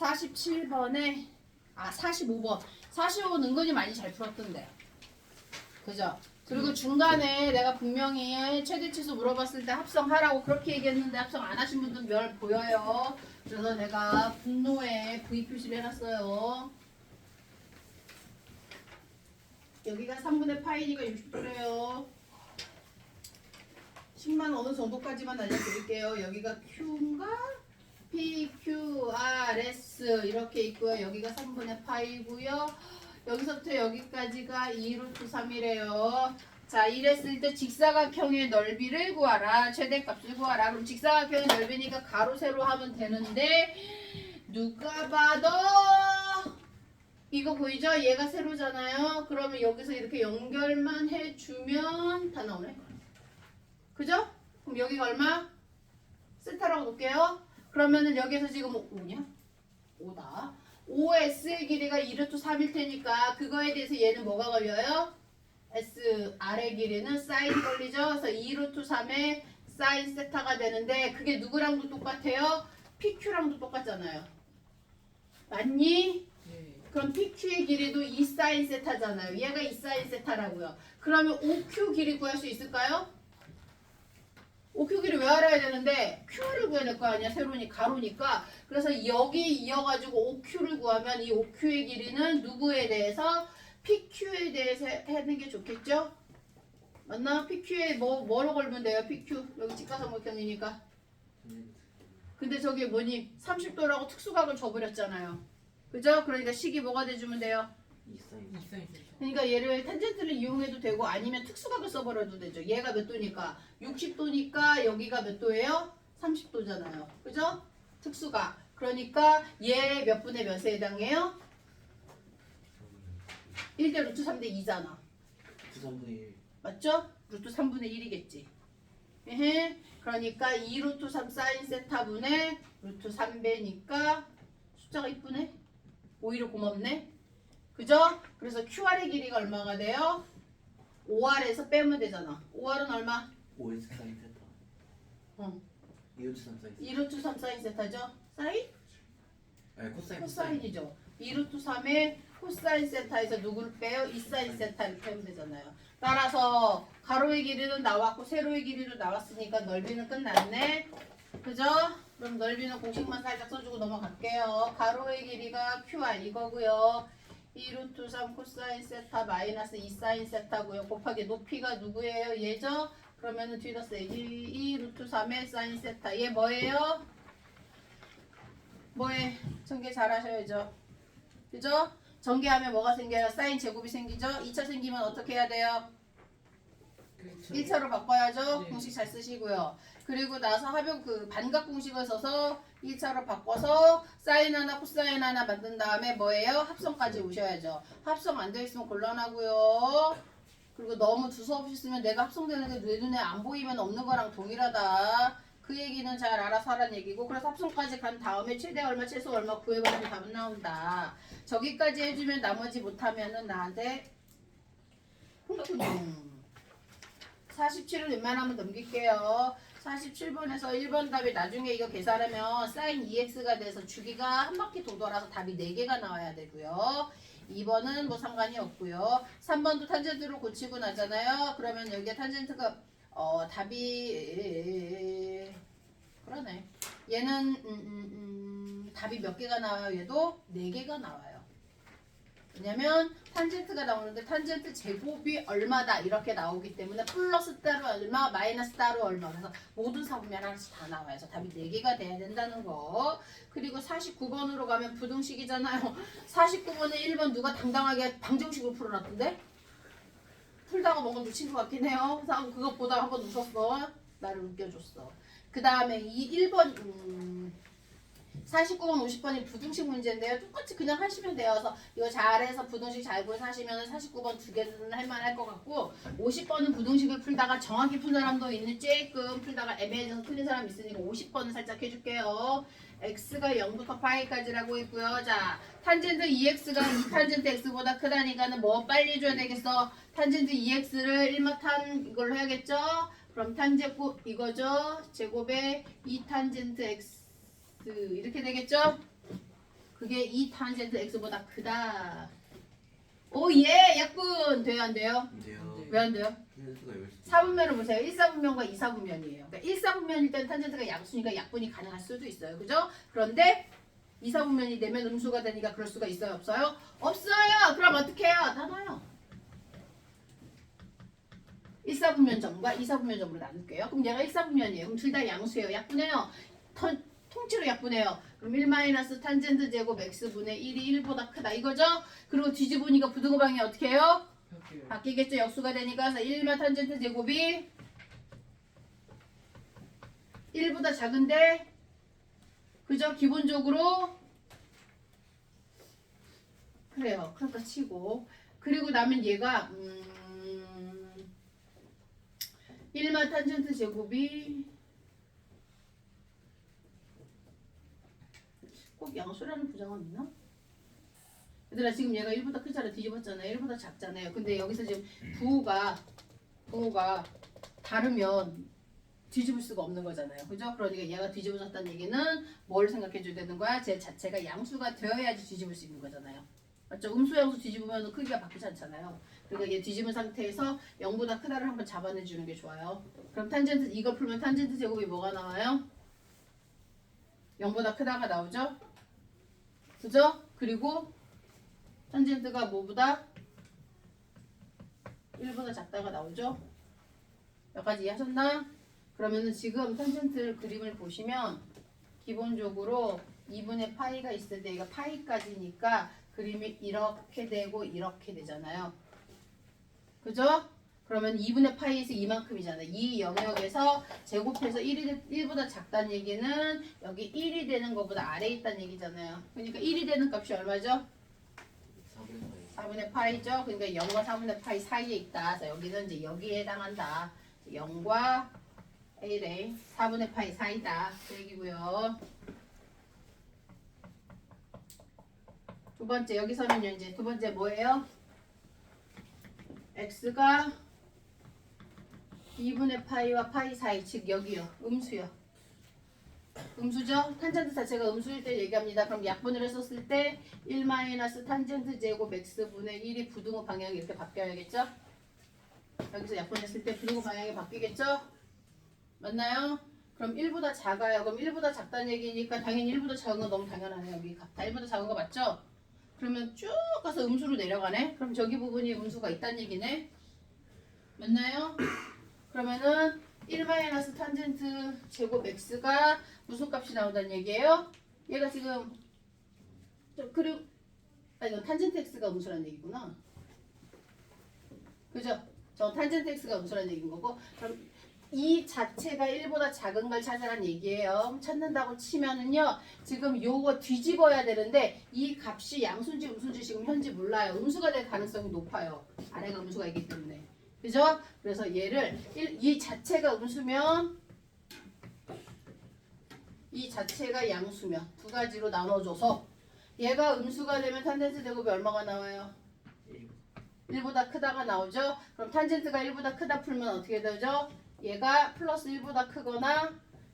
47번에 45번. 45번 은근히 많이 잘 풀었던데. 그죠? 그리고 중간에 내가 분명히 최대치수 물어봤을 때 합성하라고 그렇게 얘기했는데 합성 안 하신 분들 몇 보여요. 그래서 내가 분노에 V 표시를 해놨어요. 여기가 3분의 파이니까 60도래요. 10만 어느 정도까지만 알려드릴게요. 여기가 Q인가? P, Q, R, S 이렇게 있고요. 여기가 3분의 파이고요. 여기서부터 여기까지가 2루트 3이래요. 자, 이랬을 때 직사각형의 넓이를 구하라. 최대값을 구하라. 그럼 직사각형의 넓이니까 가로 세로 하면 되는데 누가 봐도 이거 보이죠? 얘가 세로잖아요. 그러면 여기서 이렇게 연결만 해주면 다 나오네. 그죠? 그럼 여기가 얼마? 세타라고 놓을게요. 그러면은 여기서 지금 5냐? 5다. OS의 길이가 2루트 3일 테니까 그거에 대해서 얘는 뭐가 걸려요? SR의 길이는 사인이 걸리죠. 그래서 2루트 3의 사인 세타가 되는데 그게 누구랑도 똑같아요? PQ랑도 똑같잖아요. 맞니? 네. 그럼 PQ의 길이도 2 사인 세타잖아요. 얘가 2 사인 세타라고요. 그러면 OQ 길이 구할 수 있을까요? OQ 길이 왜 알아야 되는데 Q를 구해야 될 거 아니야. 세로니 가로니까. 그래서 여기 이어가지고 OQ를 구하면 이 OQ의 길이는 누구에 대해서? PQ에 대해서 하는 게 좋겠죠? 맞나? PQ에 뭐로 걸면 돼요? PQ. 여기 직가삼각형이니까. 근데 저기 뭐니? 30도라고 특수각을 줘버렸잖아요. 그죠? 그러니까 식이 뭐가 돼주면 돼요? 그러니까 얘를 탄젠트를 이용해도 되고 아니면 특수각을 써버려도 되죠. 얘가 몇 도니까? 60도니까 여기가 몇 도예요? 30도잖아요. 그죠? 특수각. 그러니까 얘 몇 분의 몇에 해당해요? 1대 루트 3대 2잖아. 루트 3분의 1. 맞죠? 루트 3분의 1이겠지. 에헤. 그러니까 2 루트 3 사인 세타분의 루트 3배니까 숫자가 이쁘네. 오히려 고맙네. 그죠? 그래서 QR의 길이가 얼마가 돼요? 5R에서 빼면 되잖아. 5R은 얼마? 5S 사인 세타. 어. 2루트 3 사인 세타. 2 루트 3 사인 세타죠? 사인? 아니 코사인. 코사인이죠. 2 루트 3의 코사인 세타에서 누구를 빼요? 2 사인 세타를 빼면 되잖아요. 따라서 가로의 길이는 나왔고 세로의 길이도 나왔으니까 넓이는 끝났네. 그죠? 그럼 넓이는 공식만 살짝 써주고 넘어갈게요. 가로의 길이가 QR 이거고요. 2 루트 3 코사인 세타 마이너스 2 사인 세타고요. 곱하기 높이가 누구예요? 얘죠? 그러면은 뒤에다 써야지. 2 루트 3의 사인 세타. 얘 뭐예요? 뭐해? 전개 잘 하셔야죠. 그죠? 전개하면 뭐가 생겨요? 사인 제곱이 생기죠? 2차 생기면 어떻게 해야 돼요? 그렇죠. 1차로 바꿔야죠. 네. 공식 잘 쓰시고요. 그리고 나서 합용 반각 공식을 써서 1차로 바꿔서 사인 하나 코사인 하나 만든 다음에 뭐예요? 합성까지 오셔야죠. 합성 안 되어 있으면 곤란하고요. 그리고 너무 두서없이 쓰면 내가 합성되는 게 내 눈에 안 보이면 없는 거랑 동일하다. 그 얘기는 잘 알아서 하라는 얘기고, 그래서 합성까지 간 다음에 최대 얼마 최소 얼마 구해보면 답은 나온다. 저기까지 해주면 나머지 못하면은 나한테 47을 웬만하면 넘길게요. 47번에서 1번 답이 나중에 이거 계산하면 사인 2x가 돼서 주기가 한 바퀴 도돌아서 답이 4개가 나와야 되고요. 2번은 뭐 상관이 없고요. 3번도 탄젠트로 고치고 나잖아요. 그러면 여기에 탄젠트가 답이 그러네. 얘는 답이 몇 개가 나와요? 얘도 4개가 나와요. 왜냐면 탄젠트가 나오는데 탄젠트 제곱이 얼마다 이렇게 나오기 때문에 플러스 따로 얼마 마이너스 따로 얼마 그래서 모든 사분면 하나씩 다 나와요. 그래서 답이 4개가 돼야 된다는 거. 그리고 49번으로 가면 부등식이잖아요. 49번에 1번 누가 당당하게 방정식으로 풀어놨던데? 풀다가 뭔가 놓친 것 같긴 해요. 그래서 그거 보다가 한번 웃었어. 나를 웃겨줬어. 그 다음에 이 1번 49번 50번이 부등식 문제인데요. 똑같이 그냥 하시면 돼요. 그래서 이거 잘해서 부등식 잘 구해서 하시면 49번 두 개는 할만할 것 같고 50번은 부등식을 풀다가 정확히 푼 사람도 있는 조금 풀다가 애매해져서 틀린 사람 있으니까 50번은 살짝 해줄게요. x가 0부터 파이까지라고 했고요. 자, 탄젠트 2x가 2탄젠트 x보다 크다니까는 뭐 빨리 줘야 되겠어. 탄젠트 2x를 1마탄 이걸로 해야겠죠? 그럼 탄제곱 이거죠? 제곱에 2탄젠트 x 이렇게 되겠죠? 그게 이 탄젠트 x보다 크다. 오예 약분 돼요 안 돼요? 근데요. 왜 안 돼요? 탄젠트가 열수 4분면을 보세요. 1사분면과 2사분면이에요. 그러니까 1사분면일 땐 탄젠트가 양수니까 약분이 가능할 수도 있어요. 그죠? 그런데 2사분면이 되면 음수가 되니까 그럴 수가 있어요? 없어요? 없어요! 그럼 어떻게 해요? 나눠요. 1사분면점과 2사분면점으로 나눌게요. 그럼 얘가 1사분면이에요. 그럼 둘 다 양수예요. 약분해요. 통째로 약분해요. 그럼 1 마이너스 탄젠트 제곱 x분의 1이 1보다 크다. 이거죠? 그리고 뒤집으니까 부등호 방향이 어떻게 해요? 바뀌어요. 바뀌겠죠. 역수가 되니까 1마 탄젠트 제곱이 1보다 작은데 그죠? 기본적으로 그래요. 그러니까 치고 그리고 나면 얘가 1마 탄젠트 제곱이 꼭 양수라는 부정은 있나? 얘들아 지금 얘가 1보다 크잖아. 뒤집었잖아요. 1보다 작잖아요. 근데 여기서 지금 부호가 다르면 뒤집을 수가 없는 거잖아요. 그죠? 그러니까 얘가 뒤집어졌다는 얘기는 뭘 생각해 줘야 되는 거야? 제 자체가 양수가 되어야지 뒤집을 수 있는 거잖아요. 맞죠? 음수 양수 뒤집으면 크기가 바뀌지 않잖아요. 그러니까 얘 뒤집은 상태에서 0보다 크다를 한번 잡아내 주는 게 좋아요. 그럼 탄젠트 이걸 풀면 탄젠트 제곱이 뭐가 나와요? 0보다 크다가 나오죠? 그죠? 그리고 탄젠트가 뭐보다 1보다 작다가 나오죠? 여기까지 이해하셨나? 그러면은 지금 탄젠트 그림을 보시면 기본적으로 2분의 파이가 있을 때 이거 파이까지니까 그림이 이렇게 되고 이렇게 되잖아요. 그죠? 그러면 2분의 파이에서 이만큼이잖아요. 이 영역에서 제곱해서 1보다 작다는 얘기는 여기 1이 되는 것보다 아래에 있다는 얘기잖아요. 그러니까 1이 되는 값이 얼마죠? 4분의 파이죠. 그러니까 0과 4분의 파이 사이에 있다. 그래서 여기는 이제 여기에 해당한다. 0과 1의 4분의 파이 사이다. 그 얘기고요. 두 번째 여기서는요 이제 두 번째 뭐예요? x가 2분의 파이와 파이 사이 즉 여기요. 음수요. 음수죠? 탄젠트 자체가 음수일 때 얘기합니다. 그럼 약분을 했었을 때 1 마이너스 탄젠트 제곱 x분의 1이 부등호 방향이 이렇게 바뀌어야겠죠? 여기서 약분했을 때 부등호 방향이 바뀌겠죠? 맞나요? 그럼 1보다 작아요. 그럼 1보다 작다는 얘기니까 당연히 1보다 작은 거 너무 당연하네요. 여기 다 1보다 작은 거 맞죠? 그러면 쭉 가서 음수로 내려가네? 그럼 저기 부분이 음수가 있다는 얘기네? 맞나요? 그러면은 1 마이너스 탄젠트 제곱 x가 무슨 값이 나온다는 얘기예요? 얘가 지금 그리고 이건 탄젠트 x가 음수라는 얘기구나. 그죠? 저 탄젠트 x가 음수라는 얘기인 거고 그럼 이 자체가 1보다 작은 걸 찾으라는 얘기예요. 찾는다고 치면은요. 지금 요거 뒤집어야 되는데 이 값이 양수인지 음수인지 지금 현재 몰라요. 음수가 될 가능성이 높아요. 아래가 음수가 있기 때문에. 그죠? 그래서 얘를 이 자체가 음수면 이 자체가 양수면 두 가지로 나눠줘서 얘가 음수가 되면 탄젠트 제곱이 얼마가 나와요? 1보다 크다가 나오죠? 그럼 탄젠트가 1보다 크다 풀면 어떻게 되죠? 얘가 플러스 1보다 크거나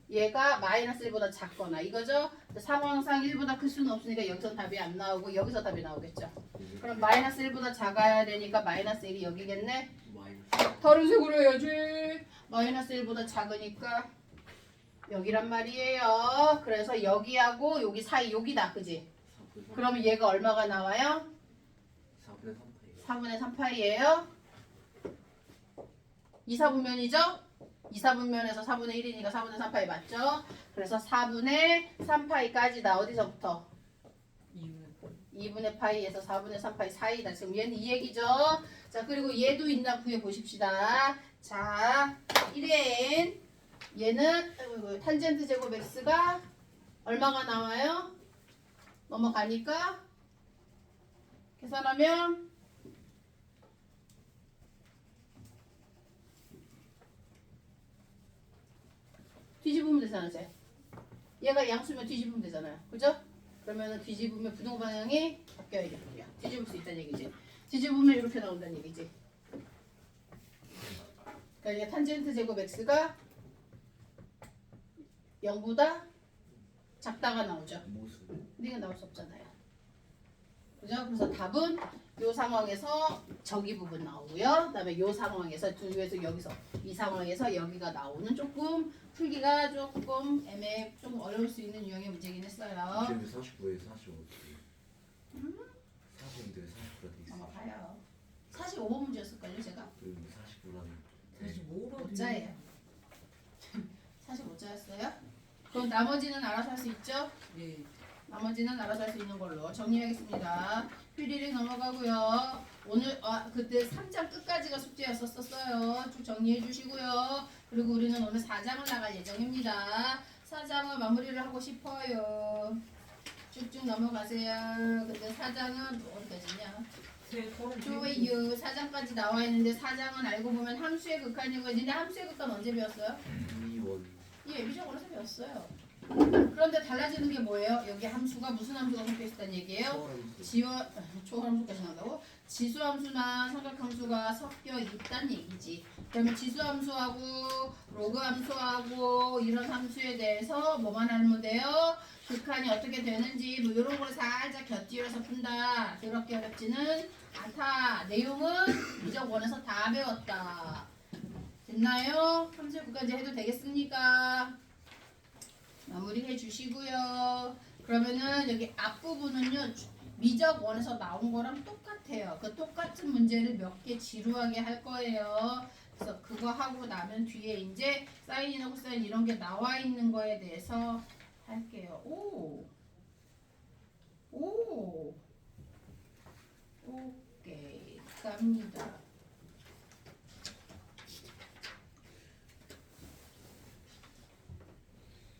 얘가 마이너스 1보다 작거나 이거죠? 상황상 1보다 클 수는 없으니까 여기서 답이 안 나오고 여기서 답이 나오겠죠? 그럼 마이너스 1보다 작아야 되니까 마이너스 1이 여기겠네? 다른 색으로 해야지. 마이너스 1보다 작으니까 여기란 말이에요. 그래서 여기하고 여기 사이 여기다. 그지? 그러면 얘가 얼마가 나와요? 4분의 3파이예요. 2사분면이죠? 2사분면에서 4분의 1이니까 4분의 3파이 맞죠? 그래서 4분의 3파이까지다. 어디서부터? 2분의 파이에서 4분의 3파이 사이다. 지금 얘는 이 얘기죠? 자, 그리고 얘도 있나 구해보십시다. 자, 1엔 얘는 탄젠트 제곱 x가 얼마가 나와요? 넘어가니까 계산하면 뒤집으면 되잖아요. 얘가 양수면 뒤집으면 되잖아요. 그죠? 그러면 뒤집으면 부등호 방향이 바뀌어야겠고요. 뒤집을 수 있다는 얘기지. 뒤집으면 이렇게 나온다는 얘기지. 그러니까 탄젠트 제곱 x가 0보다 작다가 나오죠. 근데 이건 나올 수 없잖아요. 그죠? 그래서 답은 요 상황에서 저기 부분 나오고요. 그다음에 요 상황에서 두 중에서 여기서 이 상황에서 여기가 나오는 조금 풀기가 조금 좀 어려울 수 있는 유형의 문제긴 했어요. 지금 49에 45. 45인데 49가 돼 있어. 한번 봐요. 45번 문제였을걸요, 제가? 그리고 49라는. 다시 뭐로 오자예요. 45자였어요? 그럼 나머지는 알아서 할 수 있죠? 예. 나머지는 알아서 할 수 있는 걸로 정리하겠습니다. 퓨리링 넘어가고요. 오늘 그때 3장 끝까지가 숙제였었어요. 쭉 정리해 주시고요. 그리고 우리는 오늘 4장을 나갈 예정입니다. 4장을 마무리를 하고 싶어요. 쭉쭉 넘어가세요. 근데 4장은 어디까지냐? 좋아요. 4장까지 나와 있는데 4장은 알고 보면 함수의 극한이고, 근데 함수의 극한 언제 배웠어요? 2원. 예, 미적으로서 배웠어요. 그런데 달라지는 게 뭐예요? 여기 함수가 무슨 함수가 섞여 있다는 얘기예요? 초함수까지 나온다고? 지수함수나 삼각함수가 섞여 있다는 얘기지. 그러면 지수함수하고 로그함수하고 이런 함수에 대해서 뭐만 알면 돼요? 극한이 어떻게 되는지 뭐 이런 걸 살짝 곁들여서 푼다. 그렇게 어렵지는 않다. 내용은 미적원에서 다 배웠다. 됐나요? 함수 극한제 해도 되겠습니까? 마무리해 주시고요. 그러면은 여기 앞부분은요, 미적 원에서 나온 거랑 똑같아요. 그 똑같은 문제를 몇 개 지루하게 할 거예요. 그래서 그거 하고 나면 뒤에 이제 사인이나 코사인 이런 게 나와 있는 거에 대해서 할게요. 오케이. 갑니다.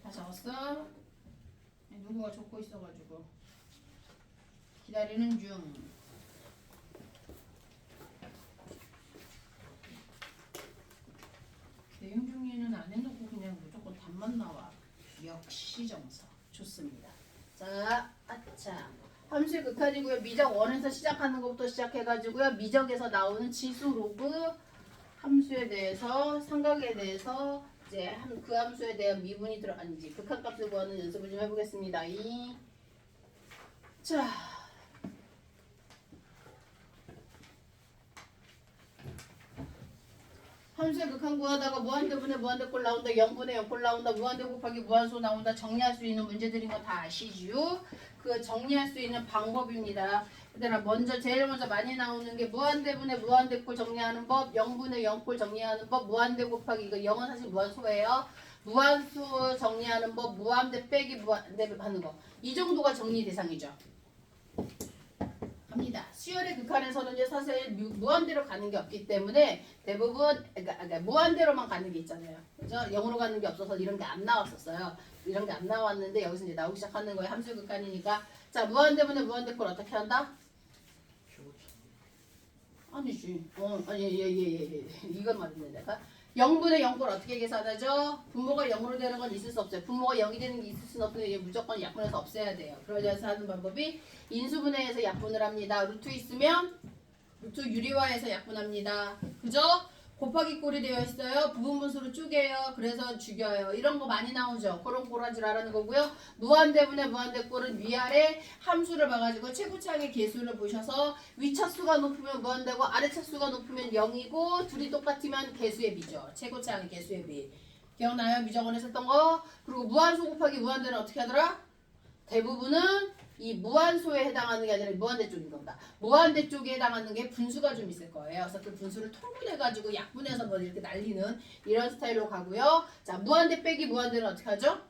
다 적었어? 누구가 적고 있어가지고 기다리는 중. 내용 중에는 안 해놓고 그냥 무조건 답만 나와. 역시 정석. 좋습니다. 자, 아차. 함수의 극한이고요. 미적 원에서 시작하는 것부터 시작해가지고요. 미적에서 나오는 지수 로그 함수에 대해서 삼각에 대해서 이제 그 함수에 대한 미분이 아니지 극한값을 구하는 연습을 좀 해보겠습니다. 자, 함수의 극한 구하다가 무한대분의 무한대꼴 나온다, 0분의 0꼴 나온다, 무한대 곱하기 무한수 나온다, 정리할 수 있는 문제들인 거 다 아시죠? 그 정리할 수 있는 방법입니다. 그다음 먼저 제일 먼저 많이 나오는 게 무한대분의 무한대꼴 정리하는 법, 0분의 0꼴 정리하는 법, 무한대 곱하기 이거 0은 사실 무한소예요. 무한수 정리하는 법, 무한대 빼기 무한대 하는 거. 이 정도가 정리 대상이죠. 합니다. 수열의 극한에서는 이제 사실 무한대로 가는 게 없기 때문에 대부분 그러니까 무한대로만 가는 게 있잖아요. 그죠? 0으로 가는 게 없어서 이런 게 안 나왔었어요. 이런 게 안 나왔는데 여기서 이제 나오기 시작하는 거예요. 함수 극한이니까. 자, 무한대분의 무한대꼴 어떻게 한다? 아니지. 예. 이건 말인데 내가 0분의 0꼴 어떻게 계산하죠? 분모가 0으로 되는 건 있을 수 없어요. 분모가 0이 되는 게 있을 수는 없으니 무조건 약분해서 없애야 돼요. 그러면서 하는 방법이 인수분해해서 약분을 합니다. 루트 있으면 루트 유리화해서 약분합니다. 그죠? 곱하기 꼴이 되어 있어요. 부분분수로 쪼개요. 그래서 죽여요. 이런 거 많이 나오죠. 그런 꼬라지라는 거고요. 무한대분의 무한대꼴은 위아래 함수를 봐가지고 최고차항의 개수를 보셔서 위차수가 높으면 무한대고 아래차수가 높으면 0이고 둘이 똑같으면 개수의 비죠. 최고차항의 개수의 비. 기억나요? 미적원에서 했던 거. 그리고 무한수 곱하기 무한대는 어떻게 하더라? 대부분은 이 무한소에 해당하는 게 아니라 무한대 쪽인 겁니다. 무한대 쪽에 해당하는 게 분수가 좀 있을 거예요. 그래서 그 분수를 통분해가지고 약분해서 뭐 이렇게 날리는 이런 스타일로 가고요. 자, 무한대 빼기 무한대는 어떻게 하죠?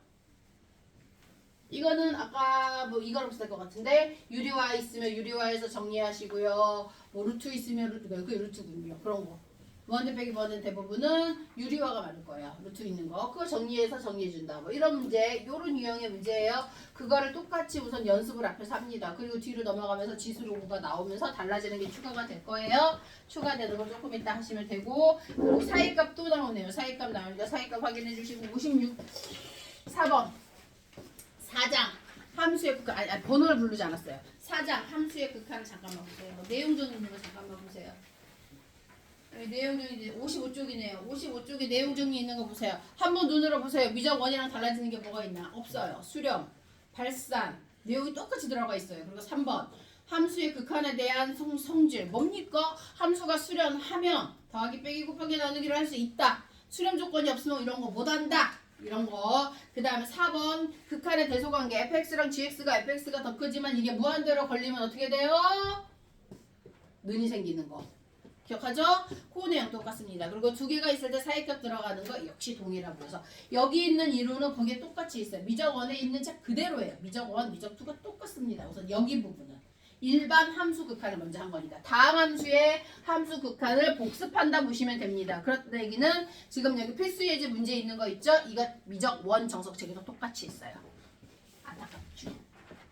이거는 아까 뭐 이거랑 비슷할 것 같은데 유리화 있으면 유리화해서 정리하시고요. 뭐 루트 있으면 루트가 그게 루트군요. 그런 거. 무한대 빼기 무한대 대부분은 유리화가 많을 거예요. 루트 있는 거. 그거 정리해서 정리해준다. 뭐 이런 문제, 요런 유형의 문제예요. 그거를 똑같이 우선 연습을 앞에서 합니다. 그리고 뒤로 넘어가면서 지수 로그가 나오면서 달라지는 게 추가가 될 거예요. 추가되는 거 조금 이따 하시면 되고 그리고 사이값 또 나오네요. 사이값 나오니까 사이값 확인해 주시고 4번 4장 함수의 극한 번호를 부르지 않았어요. 4장 함수의 극한 잠깐만 보세요. 내용 좀 있는 거 잠깐만 보세요. 내용 정리 55쪽이네요. 55쪽에 내용 정리 있는 거 보세요. 한번 눈으로 보세요. 미적 원이랑 달라지는 게 뭐가 있나? 없어요. 수렴, 발산, 내용이 똑같이 들어가 있어요. 그리고 3번 함수의 극한에 대한 성질 뭡니까? 함수가 수렴하면 더하기 빼기 곱하기 나누기를 할 수 있다. 수렴 조건이 없으면 이런 거 못한다. 이런 거. 그 다음에 4번 극한의 대소관계 fx랑 gx가 fx가 더 크지만 이게 무한대로 걸리면 어떻게 돼요? 는이 생기는 거. 기억하죠? 그 내용 똑같습니다. 그리고 두 개가 있을 때 사이값 들어가는 거 역시 동일하고 해서 여기 있는 이루는 거기에 똑같이 있어요. 미적 1에 있는 책 그대로예요. 미적 1, 미적 2가 똑같습니다. 우선 여기 부분은 일반 함수 극한을 먼저 한 거니까 다음 함수의 함수 극한을 복습한다 보시면 됩니다. 그렇다 얘기는 지금 여기 필수 예제 문제 있는 거 있죠? 이거 미적 1 정석책에도 똑같이 있어요. 안타깝죠.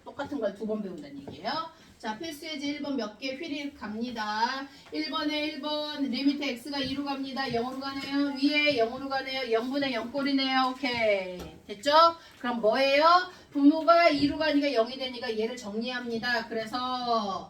똑같은 걸 두 번 배운다는 얘기예요. 자, 필수 예제 1번 몇 개 휘리 갑니다. 1번에 1번 리미트 x가 2로 갑니다. 0으로 가네요. 위에 0으로 가네요. 0분의 0꼴이네요. 오케이. 됐죠? 그럼 뭐예요? 분모가 2로 가니까 0이 되니까 얘를 정리합니다. 그래서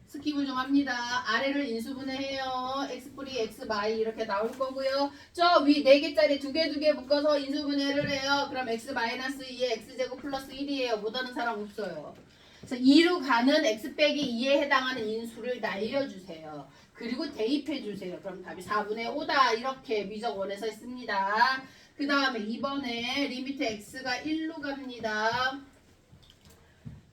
스킵을 좀 합니다. 아래를 인수분해해요. x뿔이 x 마이 이렇게 나올 거고요. 저 위 4개짜리 2개 묶어서 인수분해를 해요. 그럼 x 마이너스 2에 x제곱 플러스 1이에요. 못하는 사람 없어요. 그래서 2로 가는 x 빼기 2에 해당하는 인수를 날려주세요. 그리고 대입해주세요. 그럼 답이 4분의 5다. 이렇게 미적 원에서 했습니다. 그 다음에 2번에 리미트 x가 1로 갑니다.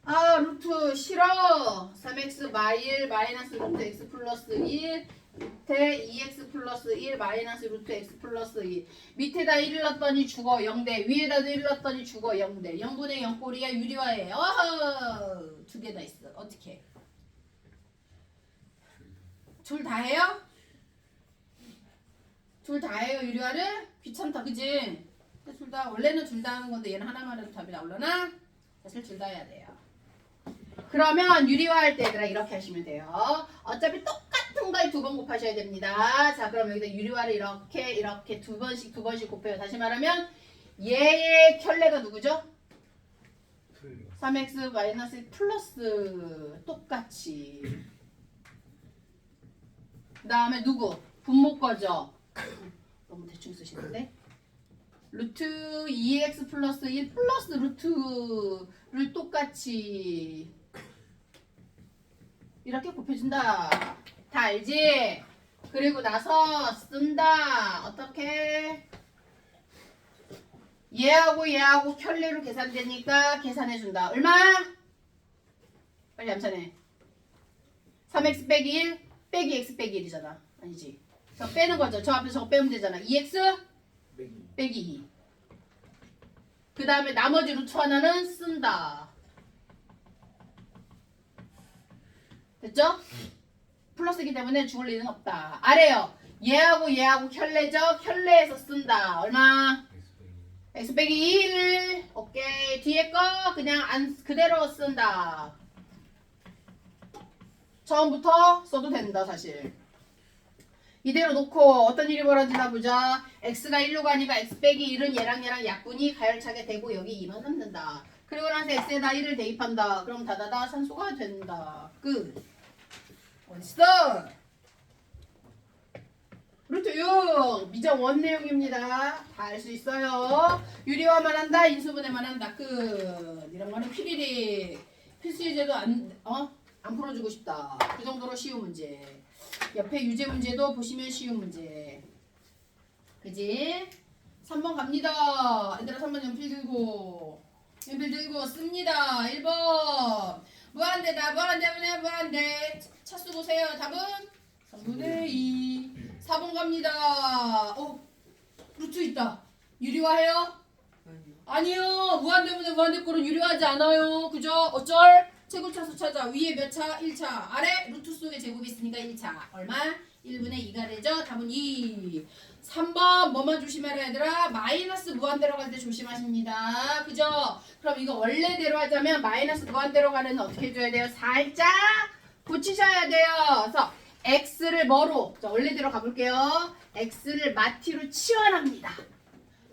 아 루트 싫어. 3x 마일 마이너스 루트 x 플러스 1 밑에 2x 플러스 1 마이너스 루트 x 플러스 2 밑에다 1을 넣었더니 죽어 0대 위에다도 1을 넣었더니 죽어 0대 0분의 0꼴이야 유리화해. 어허 두 개 다 있어. 어떻게 둘 다 해요? 둘 다 해요 유리화를? 귀찮다 그지? 둘 다 원래는 둘 다 하는 건데 얘는 하나만 해도 답이 나오려나? 사실 둘 다 해야 돼요. 그러면 유리화할 때 얘들아 이렇게 하시면 돼요. 어차피 똑같은 걸 두 번 곱하셔야 됩니다. 자 그럼 여기다 유리화를 이렇게 두 번씩 곱해요. 다시 말하면 얘의 켤레가 누구죠? 3x 마이너스 플러스 똑같이 그 다음에 누구? 분모 거죠? 너무 대충 쓰시는데 루트 2x 플러스 1 플러스 루트를 똑같이 이렇게 곱해준다. 다 알지? 그리고 나서 쓴다. 어떻게? 얘하고 켤레로 계산되니까 계산해준다. 얼마? 빨리 암산해. 3x 빼기 1 빼기 x 빼기 1이잖아. 아니지? 저 빼는 거죠. 저 앞에 저거 빼면 되잖아. 2x 빼기 2. 그 다음에 나머지 루트 하나는 쓴다. 됐죠? 플러스이기 때문에 죽을 일은 없다. 아래요. 얘하고 켤레죠? 켤레에서 쓴다. 얼마? x 빼기 1. 오케이. 뒤에 거 그냥 그대로 쓴다. 처음부터 써도 된다 사실. 이대로 놓고 어떤 일이 벌어지나 보자. x가 1로 가니까 x 빼기 1은 얘랑 약분이 가열차게 되고 여기 2만 남는다. 그리고 나서 x에다 1을 대입한다. 그럼 다다다 산소가 된다. 끝. 어딨어? 루트 6 미적 원 내용입니다. 다 알 수 있어요. 유리화만 한다. 인수분해만 한다. 끝. 이런 거는 피리리 필수 예제도 안 풀어주고 싶다. 그 정도로 쉬운 문제. 옆에 유제 문제도 보시면 쉬운 문제. 그지? 3번 갑니다. 얘들아 3번 연필 들고 씁니다. 1번 무한대다. 무한대. 차수 보세요. 답은 3분의 2. 4번 갑니다. 루트 있다. 유리화해요? 아니요. 무한대 꼴은 유리화하지 않아요. 그죠? 어쩔? 제곱차수 찾아. 위에 몇 차? 1차. 아래 루트 속에 제곱이 있으니까 1차. 얼마? 1분의 2가 되죠? 답은 2. 3번 뭐만 조심해라 얘들아? 마이너스 무한대로 갈 때 조심하십니다. 그죠? 그럼 이거 원래대로 하자면 마이너스 무한대로 가는 어떻게 해줘야 돼요? 살짝 붙이셔야 돼요. 그래서 x를 뭐로? 자, 원래대로 가볼게요. x를 마티로 치환합니다.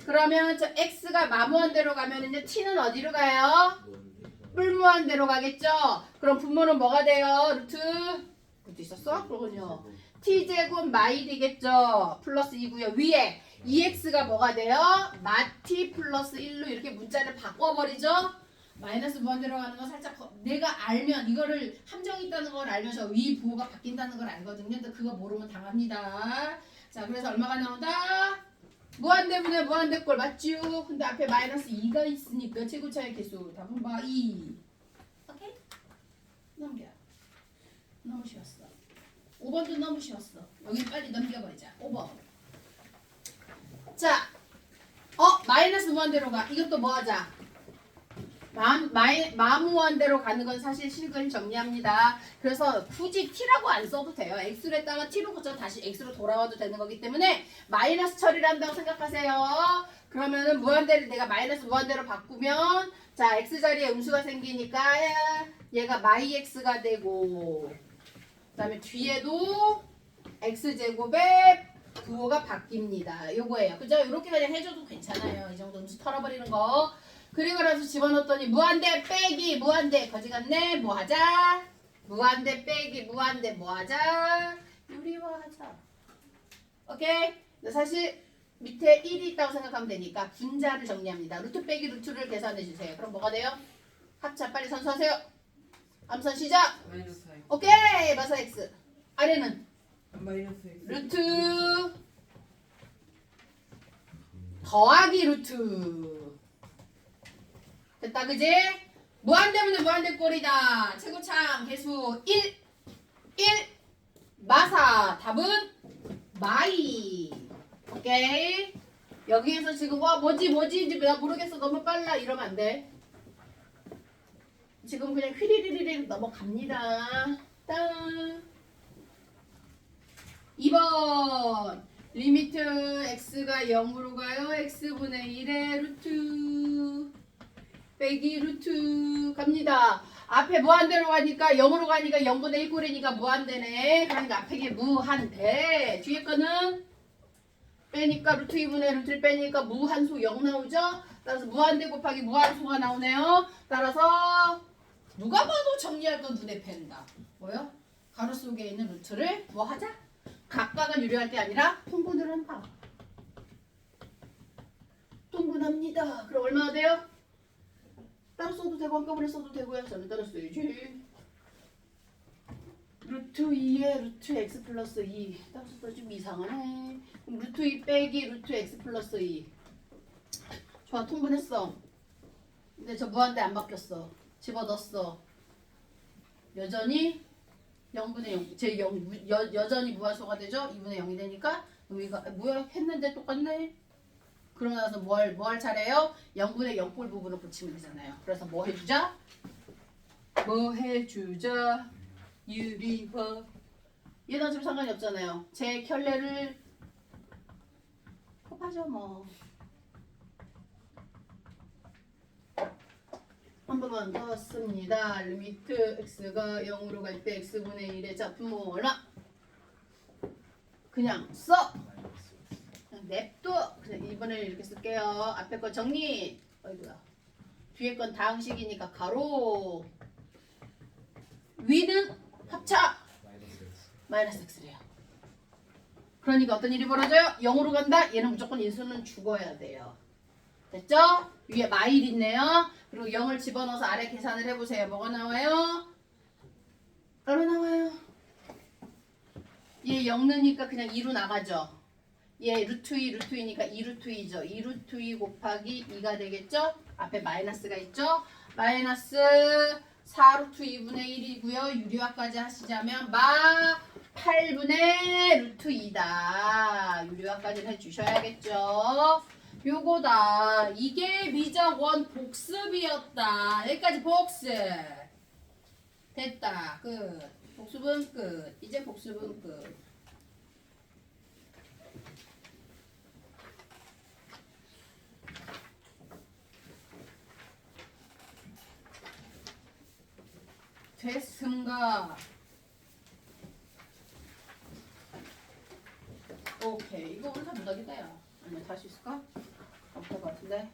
그러면 저 x가 마무한대로 가면은요 t는 어디로 가요? 뿔무한대로 가겠죠? 그럼 분모는 뭐가 돼요? 루트 있었어? 그러군요. t제곱 마이 되겠죠? 플러스 2고요. 위에 2x가 뭐가 돼요? 마티 플러스 1로 이렇게 문자를 바꿔버리죠? 마이너스 무한대로 가는 건 살짝 내가 알면 이거를 함정이 있다는 걸 알면서 위 부호가 바뀐다는 걸 알거든요. 근데 그거 모르면 당합니다. 자, 그래서 얼마가 나온다? 무한대분의 무한대꼴 맞죠? 근데 앞에 마이너스 2가 있으니까 최고차의 개수 답은 봐 2. 오케이? 넘겨. 너무 쉬웠어. 5번도 너무 쉬웠어. 여기 빨리 넘겨버리자. 5번. 자, 마이너스 무한대로 가. 이것도 뭐 하자? 마무한대로 가는 건 사실 식을 정리합니다. 그래서 굳이 t라고 안 써도 돼요. x로 했다가 t로 고쳐 다시 x로 돌아와도 되는 거기 때문에 마이너스 처리를 한다고 생각하세요. 그러면은 무한대를 내가 마이너스 무한대로 바꾸면 자 x 자리에 음수가 생기니까 얘가 마이 x가 되고 그 다음에 뒤에도 x제곱에 부호가 바뀝니다. 요거예요. 그죠? 이렇게 그냥 해줘도 괜찮아요. 이 정도 음수 털어버리는 거. 그리고 나서 집어넣었더니 무한대 빼기 무한대 거지 같네. 뭐 하자? 무한대 빼기 무한대 뭐 하자? 유리화하자. 오케이? 근데 사실 밑에 1이 있다고 생각하면 되니까 분자를 정리합니다. 루트 빼기 루트를 계산해 주세요. 그럼 뭐가 돼요? 합차 빨리 선수하세요. 암선 시작. 마이너스 I. 오케이. 마사 x. 아래는 마이너스 X. 루트 더하기 루트. 됐다 그지? 무한대분의 무한대꼴이다. 최고창 개수 1 마사 답은 마이. 오케이. 여기에서 지금 와 뭐지 이제 나 모르겠어 너무 빨라 이러면 안 돼. 지금 그냥 휘리리리리 넘어갑니다. 땅. 2번 리미트 x가 0으로 가요. x분의 1의 루트 빼기 루트 갑니다. 앞에 무한대로 가니까 0으로 가니까 0분의 1 꼴이니까 무한대네. 그러니까 앞에 게 무한대. 뒤에 거는 빼니까 루트 2분의 루트를 빼니까 무한소 0 나오죠. 따라서 무한대 곱하기 무한소가 나오네요. 따라서 누가 봐도 정리할 건 눈에 띈다. 뭐요? 가로 속에 있는 루트를 뭐 하자? 각각을 유리할 게 아니라 통분을 한다. 통분합니다. 그럼 얼마나 돼요? 따로 써도 되고 한꺼번에 써도 되고요. 저는 따로 써야지. 루트 2에 루트 x 플러스 2. 따로 써도 좀 이상하네. 그럼 루트 2 빼기 루트 x 플러스 2. 좋아, 통분했어. 근데 저 무한대 안 바뀌었어. 집어넣었어. 여전히 0분의 0. 제 0, 여전히 무한소가 되죠? 2분의 0이 되니까 의미가 뭐야? 했는데 똑같네. 그러고 나서 뭐 할 차례예요? 0분의 0꼴 부분을 붙이면 되잖아요. 그래서 뭐 해주자? 뭐 해주자? 유리화. 얘는 지금 상관이 없잖아요. 제 켤레를 곱하죠 뭐. 한 번만 더 씁니다. 리미트 x가 0으로 갈 때 x분의 1의 작품은 얼마? 그냥 써! 그냥 냅둬! 그냥 2분의 1 이렇게 쓸게요. 앞에 거 정리! 어이구야. 뒤에 건 다항식이니까 가로. 위는 합차! 마이너스 x래요. 그러니까 어떤 일이 벌어져요? 0으로 간다? 얘는 무조건 인수는 죽어야 돼요. 됐죠? 위에 마일 있네요. 그리고 0을 집어넣어서 아래 계산을 해보세요. 뭐가 나와요? 얼마 나와요? 얘 0 넣으니까 그냥 2로 나가죠. 얘 루트 2, 루트 2니까 2 루트 2죠. 2 루트 2 곱하기 2가 되겠죠? 앞에 마이너스가 있죠? 마이너스 4 루트 2분의 1이고요. 유리화까지 하시자면 8분의 루트 2다. 유리화까지는 해주셔야겠죠? 요거다. 이게 미적 원 복습이었다. 여기까지 복습. 됐다. 끝. 복습은 끝. 이제 복습은 끝. 됐습니다. 오케이. 이거 오늘 다 무닥이다 야. 아니면 다시 있을까? 없을 것 같은데.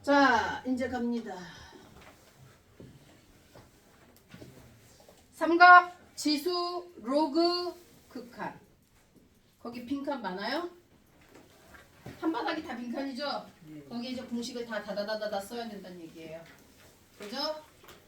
자, 이제 갑니다. 삼각, 지수, 로그, 극한. 거기 빈칸 많아요? 한바닥이 다 빈칸이죠? 네. 거기에 이제 공식을 다 다다다다다 써야 된다는 얘기예요. 그죠?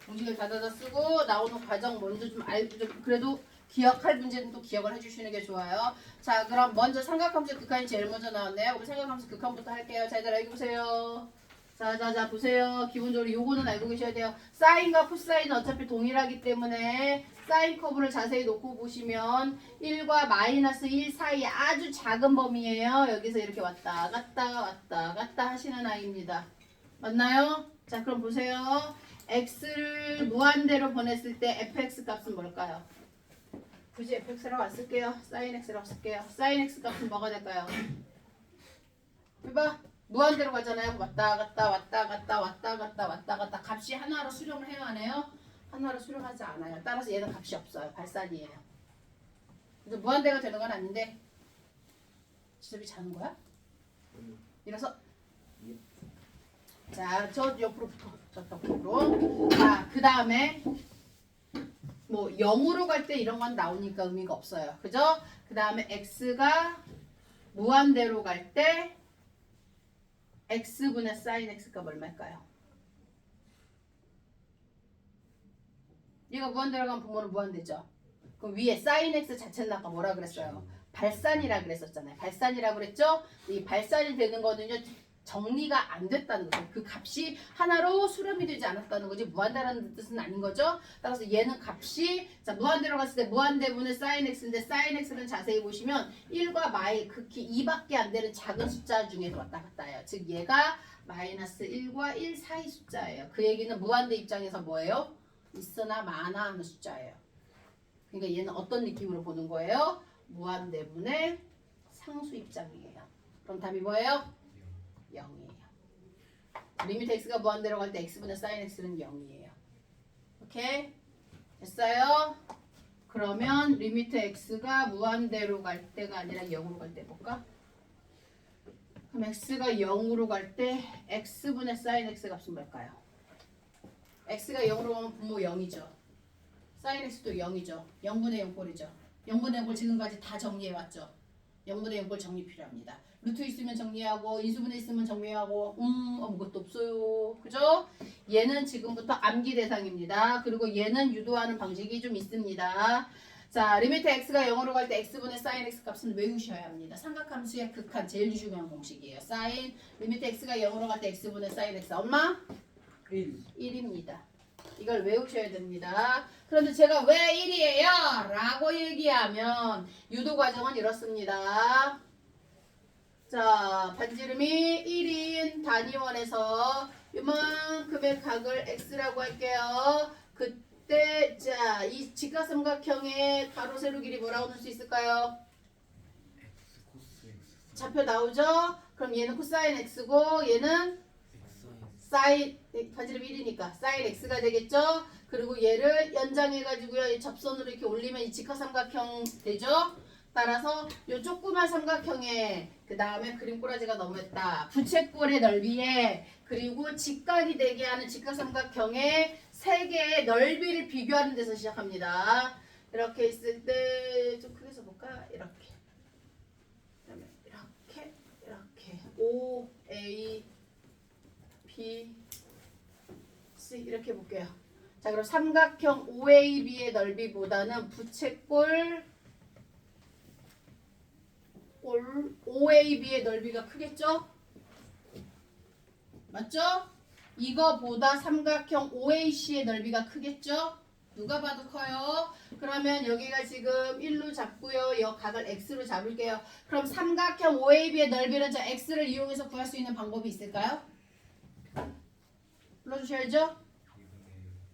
공식을 다다다 쓰고 나오는 과정 먼저 좀 알고 좀 그래도 기억할 문제는 또 기억을 해주시는 게 좋아요. 자, 그럼 먼저 삼각함수 극한이 제일 먼저 나왔네요. 우리 삼각함수 극한부터 할게요. 자, 얘들아 여기 보세요. 자, 보세요. 기본적으로 요거는 알고 계셔야 돼요. 사인과 코사인은 어차피 동일하기 때문에 사인 커브를 자세히 놓고 보시면 1과 마이너스 1 사이 아주 작은 범위예요. 여기서 이렇게 왔다 갔다 하시는 아이입니다. 맞나요? 자, 그럼 보세요. x를 무한대로 보냈을 때 fx 값은 뭘까요? 굳이 fx라고 안 쓸게요. sin x라고 쓸게요. sin x 값은 뭐가 될까요? 해봐. 무한대로 가잖아요. 왔다 갔다 값이 하나로 수렴을 해요, 안 해요? 하나로 수렴하지 않아요. 따라서 얘는 값이 없어요. 발산이에요. 그래서 무한대가 되는 건 아닌데 지섭이 자는 거야? 이래서 자, 저 옆으로 붙어. 저쪽으로. 자, 그 다음에 뭐 0으로 갈 때 이런 건 나오니까 의미가 없어요. 그죠? 그 다음에 x가 무한대로 갈 때 x분의 sin x값 얼마일까요? 얘가 무한대로 가면 부모는 무한대죠. 그럼 위에 sin x 자체는 아까 뭐라 그랬어요? 발산이라 그랬었잖아요. 발산이라 그랬죠? 이 발산이 되는 거는요. 정리가 안 됐다는 거죠. 그 값이 하나로 수렴이 되지 않았다는 거지 무한대라는 뜻은 아닌 거죠. 따라서 얘는 값이 자 무한대로 갔을 때 무한대분의 sin x인데 sin x는 자세히 보시면 1과 마이 극히 2밖에 안 되는 작은 숫자 중에 왔다 갔다 해요. 즉 얘가 마이너스 1과 1 사이 숫자예요. 그 얘기는 무한대 입장에서 뭐예요? 있으나 마나 하는 숫자예요. 그러니까 얘는 어떤 느낌으로 보는 거예요? 무한대분의 상수 입장이에요. 그럼 답이 뭐예요? 0이에요. 리미트 x가 무한대로 갈 때 x분의 sin x는 0이에요. 오케이? 됐어요? 그러면 리미트 x가 무한대로 갈 때가 아니라 0으로 갈 때 볼까? 그럼 x가 0으로 갈 때 x분의 sin x 값은 뭘까요? x가 0으로 가면 분모 0이죠. sin x도 0이죠. 0분의 0꼴이죠. 0분의 0꼴 지금까지 다 정리해왔죠. 0분의 0꼴 정리 필요합니다. 루트 있으면 정리하고 인수분해 있으면 정리하고 아무것도 없어요. 그죠? 얘는 지금부터 암기 대상입니다. 그리고 얘는 유도하는 방식이 좀 있습니다. 자, 리미트 x가 0으로 갈 때 x분의 sin x 값은 외우셔야 합니다. 삼각함수의 극한 제일 중요한 공식이에요. sin 리미트 x가 0으로 갈 때 x분의 sin x 엄마? 1입니다. 이걸 외우셔야 됩니다. 그런데 제가 왜 1이에요? 라고 얘기하면 유도 과정은 이렇습니다. 자, 반지름이 1인 단위원에서 이만큼의 각을 x라고 할게요. 그때 자, 이 직각삼각형의 가로 세로 길이 뭐라고 넣을 수 있을까요? 좌표 나오죠? 그럼 얘는 코사인 x고 얘는 사인 반지름 1이니까 사인 x가 되겠죠? 그리고 얘를 연장해가지고요. 이 접선으로 이렇게 올리면 이 직각삼각형 되죠? 따라서 요 조그만 삼각형에 그 다음에 그림 꼬라지가 너무했다. 부채꼴의 넓이에 그리고 직각이 되게 하는 직각삼각형의 세 개의 넓이를 비교하는 데서 시작합니다. 이렇게 있을 때 좀 크게 써볼까? 이렇게. 그다음에 이렇게 O, A, B, C 이렇게 볼게요. 자, 그럼 삼각형 OAB의 넓이보다는 부채꼴 OAB의 넓이가 크겠죠? 맞죠? 이거보다 삼각형 OAC의 넓이가 크겠죠? 누가 봐도 커요. 그러면 여기가 지금 1로 잡고요. 이 각을 x로 잡을게요. 그럼 삼각형 OAB의 넓이는 저 x를 이용해서 구할 수 있는 방법이 있을까요? 불러주셔야죠.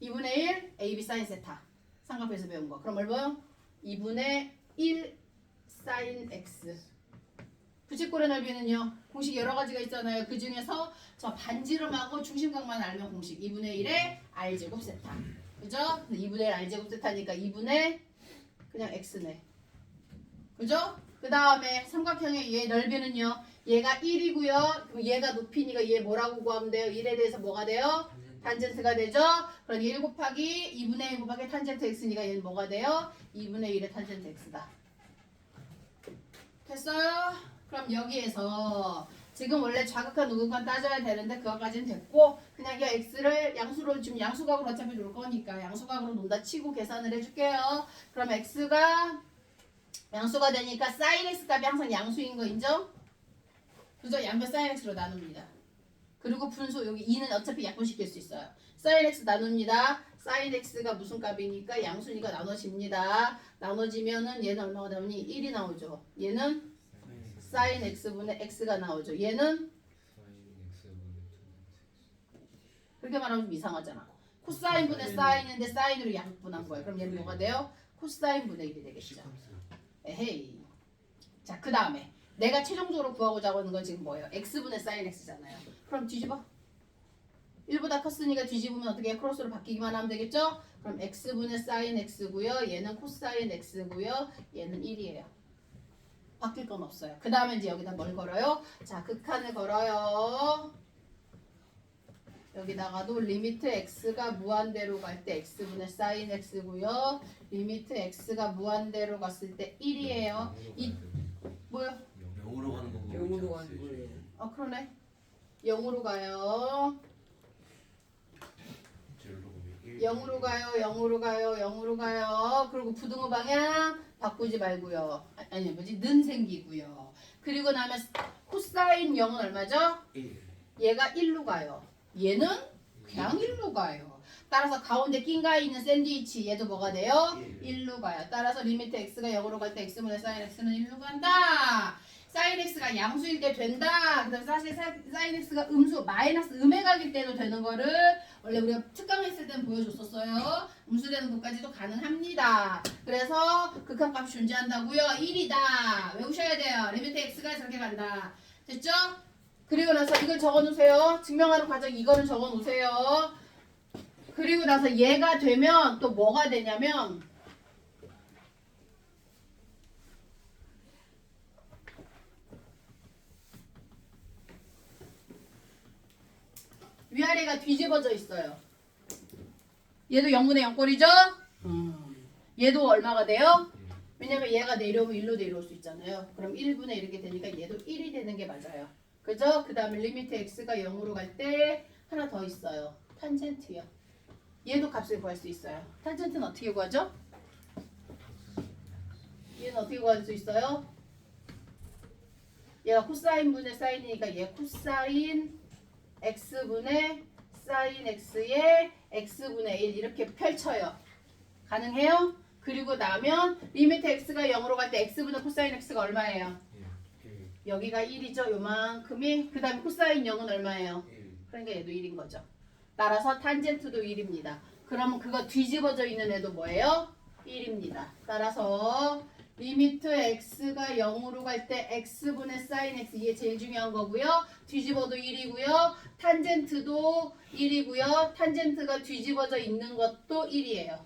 2분의 1 AB sin 세타. 삼각표에서 배운 거. 그럼 얼마요? 2분의 1 sin x. 부채꼴의 넓이는요. 공식 여러 가지가 있잖아요. 그 중에서 저 반지름하고 중심각만 알면 공식 2분의 1의 r제곱 세타. 그죠? 2분의 1 r제곱 세타니까 2분의 그냥 x네. 그죠? 그 다음에 삼각형의 얘 넓이는요. 얘가 1이고요. 얘가 높이니까 얘 뭐라고 구하면 돼요? 1에 대해서 뭐가 돼요? 탄젠트가 되죠? 그럼 1 곱하기 2분의 1 곱하기 탄젠트 x니까 얘는 뭐가 돼요? 2분의 1의 탄젠트 x다. 됐어요? 그럼 여기에서 지금 원래 좌극한 우극한 따져야 되는데 그거까지는 됐고 그냥 이 x를 양수로 지금 양수각으로 어차피 놓을 거니까 양수각으로 논다 치고 계산을 해줄게요. 그럼 x가 양수가 되니까 sin x 값이 항상 양수인 거 인정? 그죠? 양변 sin x로 나눕니다. 그리고 분수 여기 2는 어차피 약분시킬 수 있어요. sin x 나눕니다. sin x가 무슨 값이니까 양수니까 나눠집니다. 나눠지면은 얘는 얼마가 나오니? 1이 나오죠. 얘는 sin x분의 x가 나오죠. 얘는 그렇게 말하면 좀 이상하잖아. 코사인분의 사인인데 사인으로 양분한 거예요. 그럼 얘는 뭐가 돼요? 코사인분의 1이 되겠죠. 에헤이. 자, 그 다음에 내가 최종적으로 구하고자 하는 건 지금 뭐예요? x분의 sin x잖아요. 그럼 뒤집어. 1보다 컸으니까 뒤집으면 어떻게 크로스로 바뀌기만 하면 되겠죠? 그럼 x분의 sin x고요. 얘는 코사인 x고요. 얘는 1이에요. 바뀔 건 없어요. 그 다음에 이제 여기다 뭘 걸어요? 자, 극한을 걸어요. 여기다가도 리미트 x가 무한대로 갈 때 x분의 sin x고요. 리미트 x가 무한대로 갔을 때 1이에요. 이 뭐요? 0으로 가는 거. 영으로 가는 거예요. 아 그러네. 0으로 가요. 0으로 가요. 0으로 가요. 0으로 가요. 그리고 부등호 방향 바꾸지 말고요. 아니 뭐지? 는 생기고요. 그리고 나면 코사인 0은 얼마죠? 1. 얘가 1로 가요. 얘는 그냥 1로 가요. 따라서 가운데 낀가 있는 샌드위치 얘도 뭐가 돼요? 1로 가요. 따라서 리미트 x가 0으로 갈 때 x분의 sin x는 1로 간다. sin x가 양수일 때 된다. 그 다음 사실 sin x가 음수 마이너스 음의 각일 때도 되는 거를 원래 우리가 특강했을 때는 보여줬었어요. 음수되는 것까지도 가능합니다. 그래서 극한값이 존재한다고요. 1이다. 외우셔야 돼요. 리미트 x가 저렇게 간다. 됐죠? 그리고 나서 이걸 적어놓으세요. 증명하는 과정 이거를 적어놓으세요. 그리고 나서 얘가 되면 또 뭐가 되냐면 위아래가 뒤집어져 있어요. 얘도 0분의 0꼴이죠? 얘도 얼마가 돼요? 왜냐면 얘가 내려오면 1로 내려올 수 있잖아요. 그럼 1분의 이렇게 되니까 얘도 1이 되는 게 맞아요. 그죠? 그 다음에 리미트 x가 0으로 갈 때 하나 더 있어요. 탄젠트요. 얘도 값을 구할 수 있어요. 탄젠트는 어떻게 구하죠? 얘는 어떻게 구할 수 있어요? 얘가 코사인 분의 사인이니까 얘 코사인 x분의 사인 x의 x분의 1 이렇게 펼쳐요. 가능해요? 그리고 나면 리미트 x가 0으로 갈 때 x분의 코사인 x가 얼마예요? 여기가 1이죠. 요만큼이. 그 다음에 코사인 0은 얼마예요? 그러니까 얘도 1인 거죠. 따라서 탄젠트도 1입니다. 그러면 그거 뒤집어져 있는 애도 뭐예요? 1입니다. 따라서 리미트 x가 0으로 갈 때 x분의 sin x 이게 제일 중요한 거고요. 뒤집어도 1이고요. 탄젠트도 1이고요. 탄젠트가 뒤집어져 있는 것도 1이에요.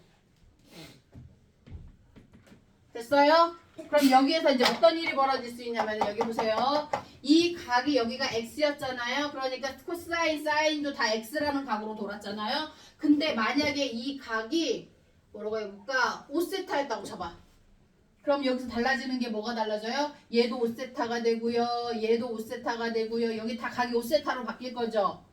됐어요? 그럼 여기에서 이제 어떤 일이 벌어질 수 있냐면 여기 보세요. 이 각이 여기가 x였잖아요. 그러니까 코사인, 사인도 다 x라는 각으로 돌았잖아요. 근데 만약에 이 각이 뭐라고 해볼까? 5세타였다고 쳐봐. 그럼 여기서 달라지는 게 뭐가 달라져요? 얘도 5세타가 되고요. 얘도 5세타가 되고요. 여기 다 각이 5세타로 바뀔 거죠.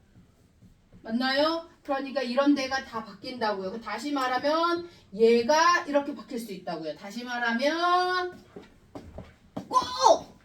맞나요? 그러니까 이런 데가 다 바뀐다고요. 다시 말하면 얘가 이렇게 바뀔 수 있다고요. 다시 말하면 꼭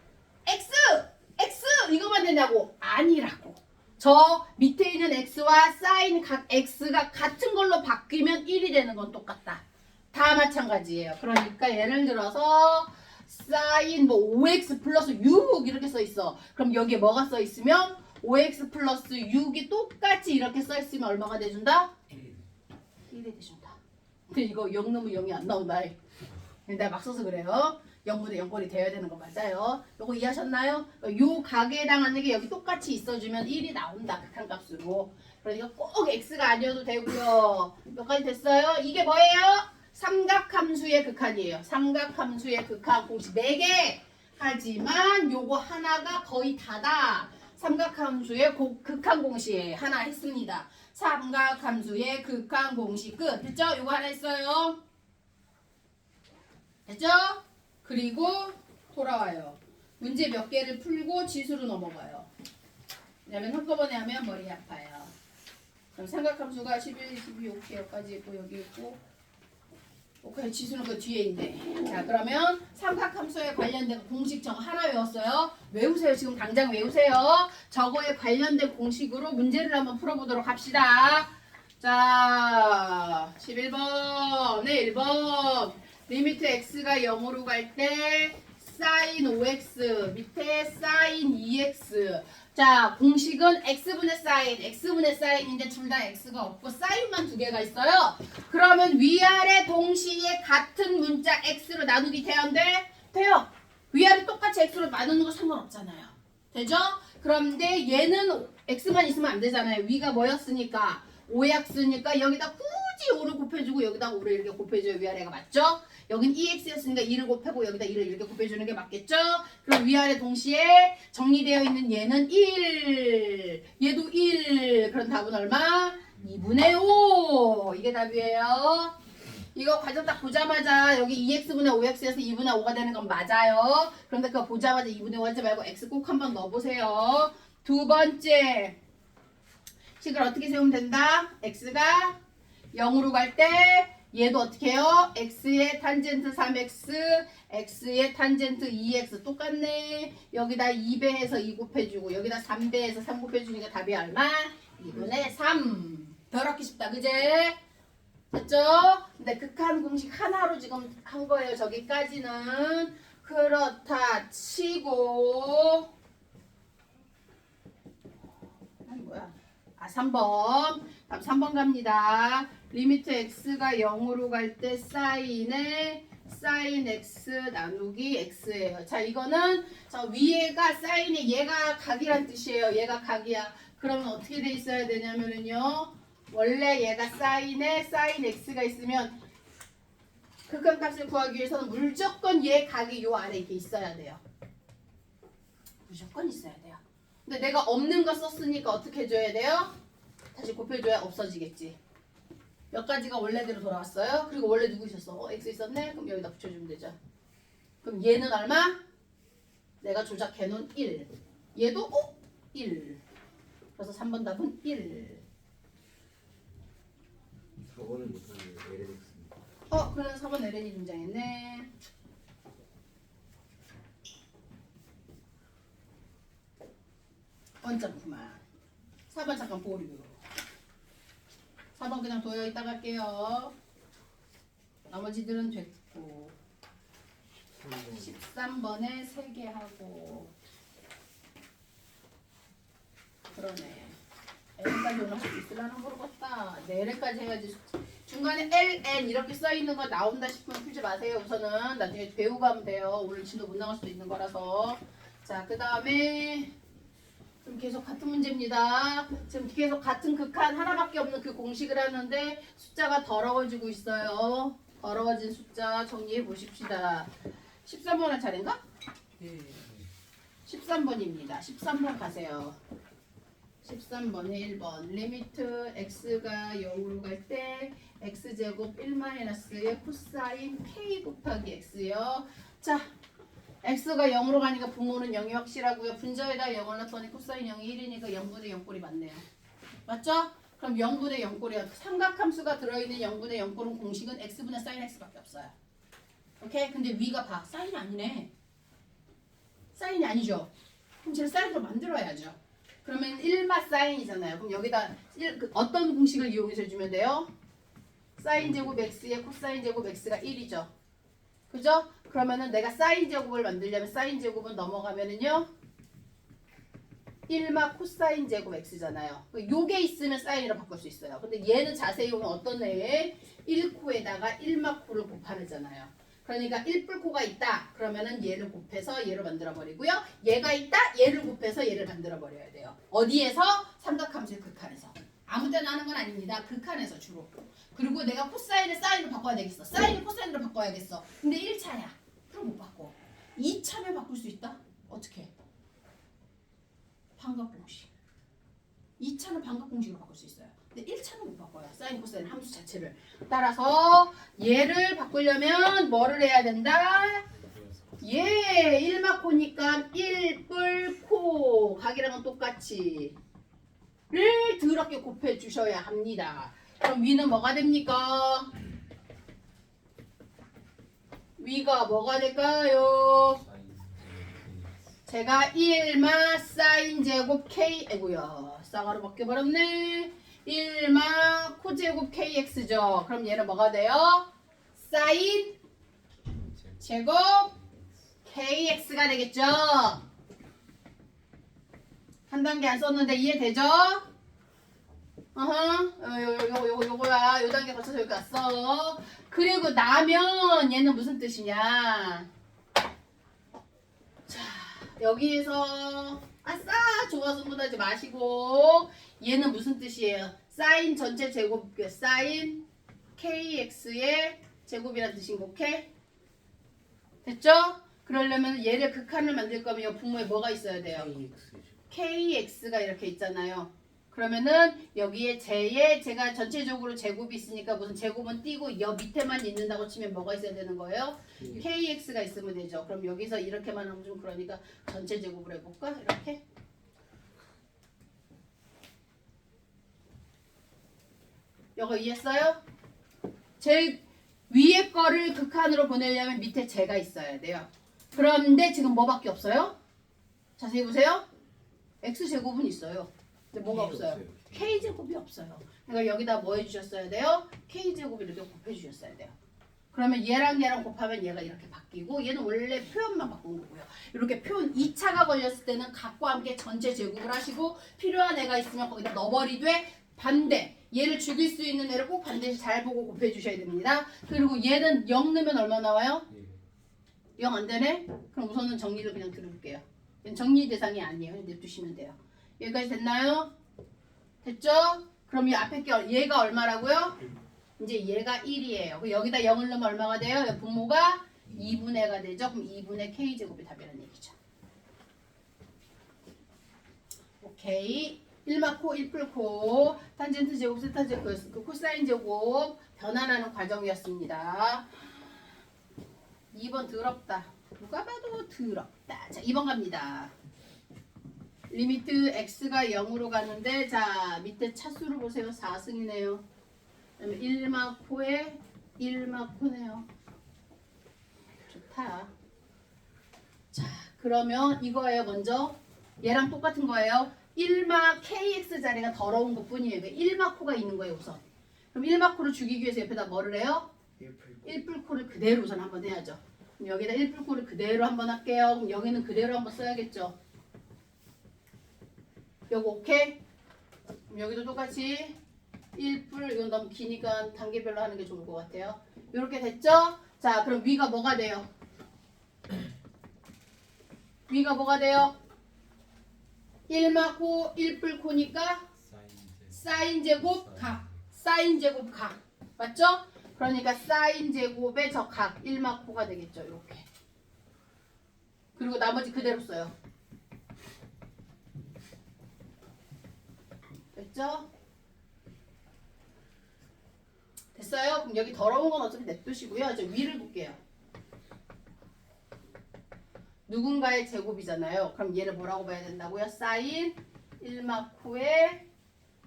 x 이거만 되냐고. 아니라고. 저 밑에 있는 x와 사인 각 x가 같은 걸로 바뀌면 1이 되는 건 똑같다. 다 마찬가지예요. 그러니까 예를 들어서 사인 뭐 5x 플러스 6 이렇게 써 있어. 그럼 여기에 뭐가 써 있으면 5x 플러스 6이 똑같이 이렇게 써 있으면 얼마가 돼준다? 1이 돼준다. 근데 이거 0 넣으면 0이 안 나온다. 내가 막 써서 그래요. 0분의 0꼴이 되어야 되는 거 맞아요. 요거 이해하셨나요? 요 각에 해당하는 게 여기 똑같이 있어주면 1이 나온다. 극한값으로. 그러니까 꼭 x가 아니어도 되고요. 몇 가지 됐어요? 이게 뭐예요? 삼각함수의 극한이에요. 삼각함수의 극한 공식 4개. 하지만 요거 하나가 거의 다다. 삼각함수의 극한 공식 하나 했습니다. 삼각함수의 극한 공식 끝. 됐죠? 요거 하나 했어요. 됐죠? 그리고 돌아와요. 문제 몇 개를 풀고 지수로 넘어가요. 왜냐면 한꺼번에 하면 머리 아파요. 그럼 삼각함수가 11, 12, 오케이 여기까지 있고 여기 있고 오케이 지수는 그 뒤에 있네. 자 그러면 삼각함수에 관련된 공식 하나 외웠어요. 외우세요. 지금 당장 외우세요. 저거에 관련된 공식으로 문제를 한번 풀어보도록 합시다. 자 11번 네 1번 리미트 x가 0으로 갈 때 sin 5x 밑에 sin 2x 자 공식은 x분의 sin인데 둘 다 x가 없고 sign만 두 개가 있어요. 그러면 위아래 동시에 같은 문자 x로 나누기 돼야 안 돼? 돼요. 위아래 똑같이 x로 나누는 거 상관없잖아요. 되죠? 그런데 얘는 x만 있으면 안 되잖아요. 위가 뭐였으니까 5x니까 여기다 굳이 5를 곱해주고 여기다 5를 이렇게 곱해줘요. 위아래가 맞죠? 여긴 2x였으니까 2를 곱하고 여기다 2를 이렇게 곱해주는 게 맞겠죠? 그럼 위아래 동시에 정리되어 있는 얘는 1 얘도 1 그럼 답은 얼마? 2분의 5 이게 답이에요. 이거 과정 딱 보자마자 여기 2x분의 5x에서 2분의 5가 되는 건 맞아요. 그런데 그거 보자마자 2분의 5 하지 말고 x 꼭 한번 넣어보세요. 두 번째 식을 어떻게 세우면 된다? x가 0으로 갈 때 얘도 어떻게 해요? x의 탄젠트 3x, x의 탄젠트 2x 똑같네. 여기다 2배해서 2 곱해주고 여기다 3배해서 3 곱해주니까 답이 얼마? 2분의 3. 더럽기 쉽다. 그제? 됐죠? 근데 극한 공식 하나로 지금 한 거예요. 저기까지는. 그렇다 치고 뭐야? 3번. 다음 3번 갑니다. 리미트 x가 0으로 갈 때 사인의 사인 x 나누기 x예요. 자 이거는 저 위에가 사인의 얘가 각이란 뜻이에요. 얘가 각이야. 그러면 어떻게 돼 있어야 되냐면은요. 원래 얘가 사인의 사인 x가 있으면 극한값을 구하기 위해서는 무조건 얘 각이 요 아래 이렇게 있어야 돼요. 무조건 있어야 돼요. 근데 내가 없는 거 썼으니까 어떻게 해줘야 돼요? 다시 곱해줘야 없어지겠지. 몇 가지가 원래대로 돌아왔어요. 그리고 원래 누구 있었어? x 있었네? 그럼 여기다 붙여주면 되죠. 그럼 얘는 얼마? 내가 조작해놓은 1. 얘도 1. 그래서 3번 답은 1. 4번을 못하는 LNX입니다. 그래서 4번 LN이 등장했네. 원점프만. 4번 잠깐 보류. 4번 그냥 도여 있다 갈게요. 나머지들은 됐고 13번에 3개 하고 그러네. L까지 오늘 할 수 있으려나 모르겠다. 네, L까지 해야지. 중간에 LN 이렇게 써있는 거 나온다 싶으면 풀지 마세요. 우선은 나중에 배우고 가면 돼요. 오늘 진도 못 나갈 수도 있는 거라서. 자, 그 다음에 그럼 계속 같은 문제입니다. 지금 계속 같은 극한 하나밖에 없는 그 공식을 하는데 숫자가 더러워지고 있어요. 더러워진 숫자 정리해 보십시다. 13번 차례인가? 네. 13번입니다. 13번 가세요. 13번에 1번 리미트 x가 0으로 갈 때 x제곱 1-의 코사인 k 곱하기 x요. 자, x가 0으로 가니까 분모는 0이 확실하고요. 분자에다 0을 넣었더니 코사인 0이 1이니까 0분의 0꼴이 맞네요. 맞죠? 그럼 0분의 0꼴이요. 삼각함수가 들어있는 0분의 0꼴은 공식은 x분의 사인 x밖에 없어요. 오케이? 근데 위가 봐. 사인이 아니네. 사인이 아니죠? 그럼 쟤를 사인으로 만들어야죠. 그러면 1마 사인이잖아요. 그럼 여기다 어떤 공식을 이용해서 해주면 돼요? 사인 제곱 x의 코사인 제곱 x가 1이죠. 그죠? 그러면은 내가 사인 제곱을 만들려면 사인 제곱은 넘어가면은요 1마 코사인 제곱 x잖아요. 요게 있으면 사인으로 바꿀 수 있어요. 근데 얘는 자세히 보면 어떤 애에 1코에다가 1마 코를 곱하잖아요. 그러니까 1뿔코가 있다. 그러면은 얘를 곱해서 얘를 만들어 버리고요. 얘가 있다. 얘를 곱해서 얘를 만들어 버려야 돼요. 어디에서? 삼각함수의 극한에서. 아무 때나 하는 건 아닙니다. 극한에서 주로. 그리고 내가 코사인을 사인으로 바꿔야 되겠어. 사인을 코사인으로 바꿔야겠어. 근데 1차야. 그럼 못 바꿔. 2차면 바꿀 수 있다? 어떻게? 반각공식. 2차는 반각공식으로 바꿀 수 있어요. 근데 1차는 못 바꿔요. 사인 코사인 함수 자체를. 따라서 얘를 바꾸려면 뭐를 해야 된다? 예, 1마코니까 1뿔코 각이랑은 똑같이 를 더럽게 곱해 주셔야 합니다. 그럼 위는 뭐가 됩니까? 위가 뭐가 될까요? 제가 1마 사인 제곱 k 에고요. 쌍화로 바뀌어버렸네. 1마 코제곱 kx죠. 그럼 얘는 뭐가 돼요? 사인 제곱 kx가 되겠죠. 한 단계 안 썼는데 이해되죠? 요거야. 요 단계 거쳐서 여기 왔어. 그리고 나면 얘는 무슨 뜻이냐? 자, 여기에서 아싸 좋아서 못하지 마시고 얘는 무슨 뜻이에요? 사인 전체 제곱 사인 kx의 제곱이라는 뜻인 거 오케이? 됐죠? 그러려면 얘를 극한을 만들 거면 분모에 뭐가 있어야 돼요? kx가 이렇게 있잖아요. 그러면은 여기에 제가 전체적으로 제곱이 있으니까 무슨 제곱은 띄고 여 밑에만 있는다고 치면 뭐가 있어야 되는 거예요? kx가 있으면 되죠. 그럼 여기서 이렇게만 하면 좀 그러니까 전체 제곱을 해볼까? 이렇게 이거 이해했어요? 제 위에 거를 극한으로 보내려면 밑에 제가 있어야 돼요. 그런데 지금 뭐밖에 없어요? 자세히 보세요. x제곱은 있어요. 근데 뭐가 없어요? k제곱이 없어요. 그러니까 여기다 뭐 해주셨어야 돼요? k제곱 이렇게 곱해주셨어야 돼요. 그러면 얘랑 얘랑 곱하면 얘가 이렇게 바뀌고 얘는 원래 표현만 바꾼 거고요. 이렇게 표현 2차가 걸렸을 때는 각과 함께 전체 제곱을 하시고 필요한 애가 있으면 거기다 넣어버리되 반대 얘를 죽일 수 있는 애를 꼭 반드시 잘 보고 곱해주셔야 됩니다. 그리고 얘는 0 넣으면 얼마 나와요? 0 안 되네? 그럼 우선은 정리를 그냥 들어볼게요. 정리 대상이 아니에요. 냅두시면 돼요. 여기까지 됐나요? 됐죠? 그럼 이 앞에 게 얘가 얼마라고요? 이제 얘가 1이에요. 여기다 0을 넣으면 얼마가 돼요? 분모가 2분의가 되죠. 그럼 2분의 k제곱이 답이라는 얘기죠. 오케이. 1마코 1풀코 탄젠트 제곱 세타 제곱 그 코사인 제곱 변환하는 과정이었습니다. 2번 더럽다. 누가 봐도 더럽다. 자 2번 갑니다. 리미트 x가 0으로 가는데 자 밑에 차수를 보세요. 4승이네요. 그다음에 1마코에 1마코네요. 좋다. 자 그러면 이거예요. 먼저 얘랑 똑같은 거예요. 1마 kx 자리가 더러운 것 뿐이에요. 1마코가 있는 거예요 우선. 그럼 1마코를 죽이기 위해서 옆에다 뭐를 해요? 1풀코를 그대로 우선 한번 해야죠. 그럼 여기다 1풀코를 그대로 한번 할게요. 그럼 여기는 그대로 한번 써야겠죠. 요거 오케이? 그럼 여기도 똑같이 1풀 이건 너무 기니까 단계별로 하는 게 좋을 것 같아요. 이렇게 됐죠? 자 그럼 위가 뭐가 돼요? 위가 뭐가 돼요? 1마코 1풀코니까 사인 제곱 각 사인 제곱 각 맞죠? 그러니까 사인 제곱의 저 각 1마코가 되겠죠. 이렇게 그리고 나머지 그대로 써요. 됐죠? 됐어요? 그럼 여기 더러운 건 어차피 냅두시고요. 이제 위를 볼게요. 누군가의 제곱이잖아요. 그럼 얘를 뭐라고 봐야 된다고요? 사인 1마코의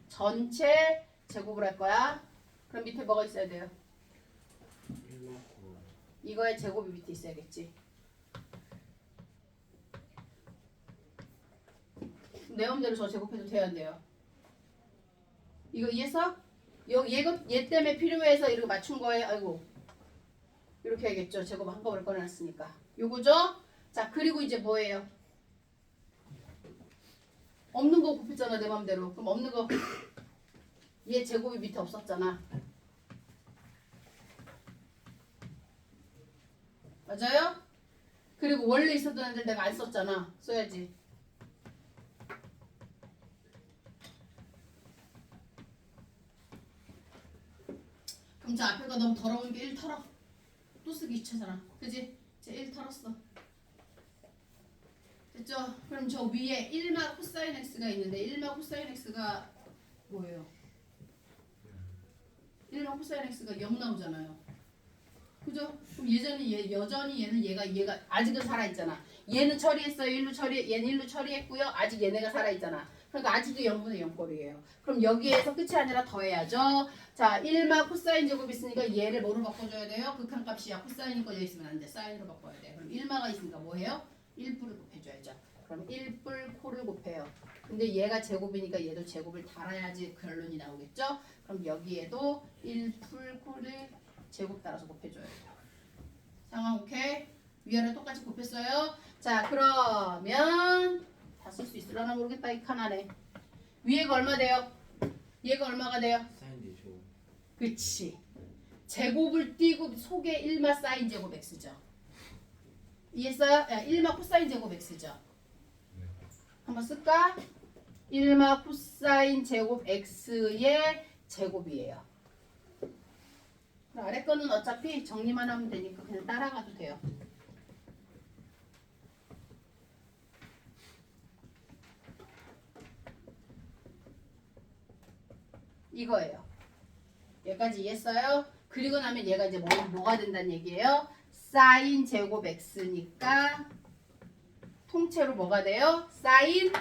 전체 제곱을 할 거야. 그럼 밑에 뭐가 있어야 돼요? 이거의 제곱이 밑에 있어야겠지. 내 맘대로 저 제곱해도 돼야 안 돼요? 이거 이해했어? 얘 때문에 필요해서 이렇게 맞춘 거예요. 아이고 이렇게 해야겠죠. 제곱 한꺼번에 꺼내놨으니까 요거죠? 자 그리고 이제 뭐예요? 없는 거 곱했잖아 내 맘대로. 그럼 없는 거 얘 제곱이 밑에 없었잖아. 맞아요? 그리고 원래 있었던 애들 내가 안 썼잖아. 써야지. 그럼 저 앞에 거 너무 더러운 게 1 털어. 또 쓰기 귀찮잖아. 그지? 제 1 털었어. 됐죠? 그럼 저 위에 1마 코사인 x가 있는데 1마 코사인 x가 뭐예요? 1마 코사인 x가 0 나오잖아요. 그럼 그죠? 그럼 여전히 얘는 얘가 아직은 살아있잖아. 얘는 처리했어요. 얘는 1로 처리했고요. 아직 얘네가 살아있잖아. 그러니까 아직도 0분의 0꼴이에요. 그럼 여기에서 끝이 아니라 더해야죠. 자, 1마 코사인 제곱 있으니까 얘를 뭐로 바꿔줘야 돼요? 극한값이야. 코사인이 꺼져 있으면 안 돼. 사인으로 바꿔야 돼. 그럼 1마가 있으니까 뭐 해요? 1뿔을 곱해줘야죠. 그럼 1뿔 코를 곱해요. 근데 얘가 제곱이니까 얘도 제곱을 달아야지 결론이 나오겠죠? 그럼 여기에도 1뿔 코를 제곱 따라서 곱해줘야 돼요. 상황 오케이? 위아래 똑같이 곱했어요. 자, 그러면 다 쓸 수 있으려나 모르겠다. 이 칸 안에. 위에가 얼마 돼요? 얘가 얼마가 돼요? 사인 되죠. 그치. 제곱을 띄고 속에 1마 사인 제곱 x죠. 이해했어요? 야, 1마 코사인 제곱 x죠. 한번 쓸까? 1마 코사인 제곱 x의 제곱이에요. 아래 거는 어차피 정리만 하면 되니까 그냥 따라가도 돼요. 이거예요. 여기까지 이해했어요? 그리고 나면 얘가 이제 뭐가 된다는 얘기예요? 사인 제곱 x니까 통째로 뭐가 돼요? 사인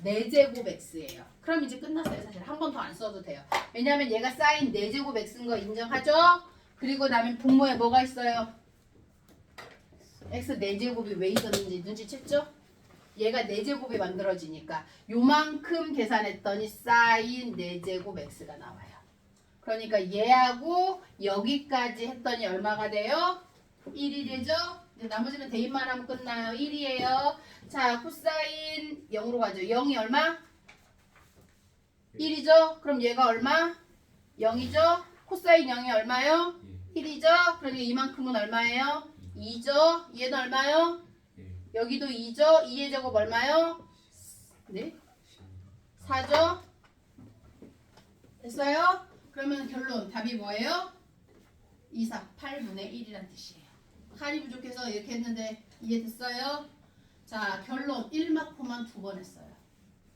4제곱 x예요. 그럼 이제 끝났어요. 사실 한 번 더 안 써도 돼요. 왜냐하면 얘가 사인 4제곱 x인 거 인정하죠? 그리고 나면 분모에 뭐가 있어요? x 4제곱이 왜 있었는지 눈치챘죠? 얘가 4제곱이 만들어지니까 요만큼 계산했더니 사인 4제곱 x가 나와요. 그러니까 얘하고 여기까지 했더니 얼마가 돼요? 1이 되죠? 이제 나머지는 대입만 하면 끝나요. 1이에요. 자, 코사인 0으로 가죠. 0이 얼마? 1이죠? 그럼 얘가 얼마? 0이죠? 코사인 0이 얼마요? 1이죠? 그러니까 이만큼은 얼마예요? 2죠? 얘는 얼마요? 여기도 2죠? 2의 제곱 얼마요? 네? 4죠? 됐어요? 그러면 결론 답이 뭐예요? 2, 4, 8분의 1이란 뜻이에요. 칸이 부족해서 이렇게 했는데 이해됐어요? 자, 결론 1마코만 2번 했어요.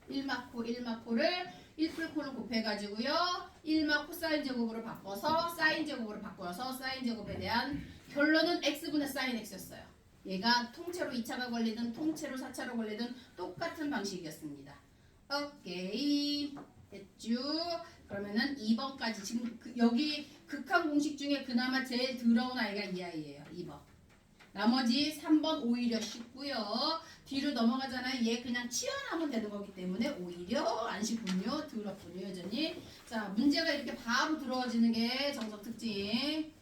1마코를 1풀코를 곱해가지고요. 1마 코사인 제곱으로 바꿔서 사인 제곱으로 바꿔서 사인 제곱에 대한 결론은 x분의 사인 x였어요. 얘가 통째로 2차가 걸리든 통째로 4차로 걸리든 똑같은 방식이었습니다. 오케이. 됐죠? 그러면은 2번까지 지금 여기 극한 공식 중에 그나마 제일 더러운 아이가 이 아이예요. 2번. 나머지 3번 오히려 쉽고요. 뒤로 넘어가잖아요. 얘 그냥 치환하면 되는 거기 때문에 오히려 안 쉽군요. 더럽군요. 여전히. 자, 문제가 이렇게 바로 들어와지는 게 정석 특징.